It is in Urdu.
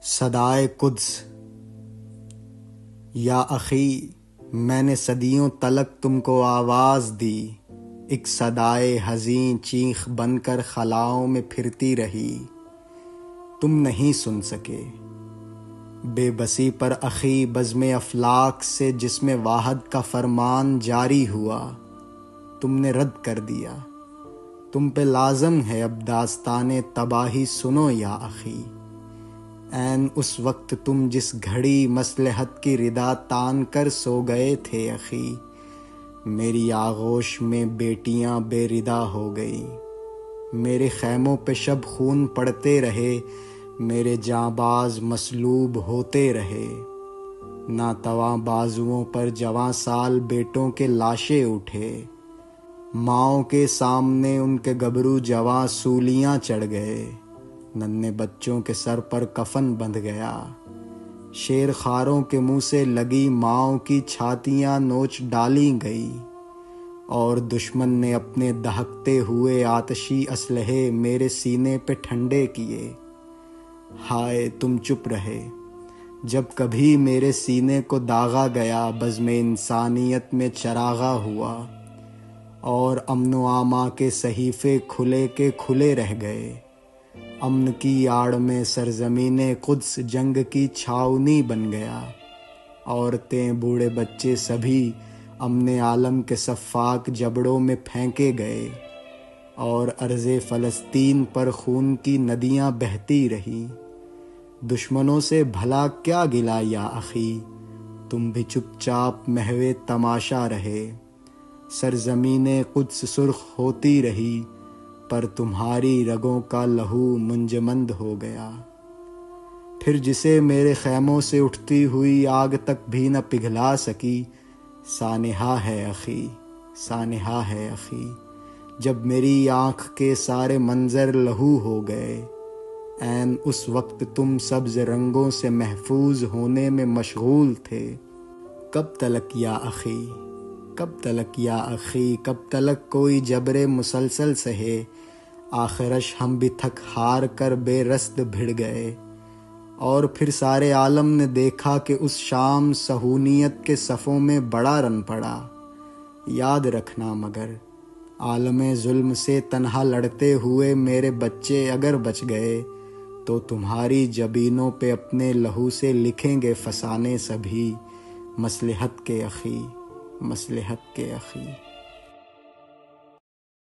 صدائے قدس۔ یا اخی، میں نے صدیوں تلک تم کو آواز دی، ایک صدائے حزین چیخ بن کر خلاؤں میں پھرتی رہی، تم نہیں سن سکے۔ بے بسی پر اخی بزم افلاک سے جس میں واحد کا فرمان جاری ہوا، تم نے رد کر دیا۔ تم پہ لازم ہے اب داستان تباہی سنو یا اخی۔ عین اس وقت تم جس گھڑی مصلحت کی ردا تان کر سو گئے تھے اخی، میری آغوش میں بیٹیاں بے ردا ہو گئیں۔ میرے خیموں پہ شب خون پڑتے رہے، میرے جانباز مصلوب ہوتے رہے۔ ناتواں بازوؤں پر جواں سال بیٹوں کے لاشیں اٹھے، ماؤں کے سامنے ان کے گبرو جواں سولیاں چڑھ گئے۔ ننھے بچوں کے سر پر کفن بندھ گیا، شیر خواروں کے منہ سے لگی ماؤں کی چھاتیاں نوچ ڈالی گئی، اور دشمن نے اپنے دہکتے ہوئے آتشی اسلحے میرے سینے پہ ٹھنڈے کیے۔ ہائے تم چپ رہے جب کبھی میرے سینے کو داغا گیا، بزم انسانیت میں چراغاں ہوا، اور امن و امان کے صحیفے کھلے کے کھلے رہ گئے۔ امن کی آڑ میں سرزمین قدس جنگ کی چھاؤنی بن گیا، عورتیں بوڑھے بچے سبھی امن عالم کے سفاک جبڑوں میں پھینکے گئے، اور ارض فلسطین پر خون کی ندیاں بہتی رہیں۔ دشمنوں سے بھلا کیا گلہ یا اخی، تم بھی چپ چاپ محو تماشا رہے۔ سرزمین قدس سرخ ہوتی رہی، پر تمہاری رگوں کا لہو منجمد ہو گیا۔ پھر جسے میرے خیموں سے اٹھتی ہوئی آگ تک بھی نہ پگھلا سکی، سانحہ ہے اخی، سانحہ ہے اخی۔ جب میری آنکھ کے سارے منظر لہو ہو گئے، عین اس وقت تم سبز رنگوں سے محفوظ ہونے میں مشغول تھے۔ کب تلک یا اخی، کب تلک یا اخی، کب تلک کوئی جبر مسلسل سہے۔ آخرش ہم بھی تھک ہار کر بے رست بھڑ گئے، اور پھر سارے عالم نے دیکھا کہ اس شام صہیونیت کے صفوں میں بڑا رن پڑا۔ یاد رکھنا مگر عالم ظلم سے تنہا لڑتے ہوئے میرے بچے اگر بچ گئے، تو تمہاری جبینوں پہ اپنے لہو سے لکھیں گے فسانے سبھی، مصلحت کے اخی، مصلحت کے اخی۔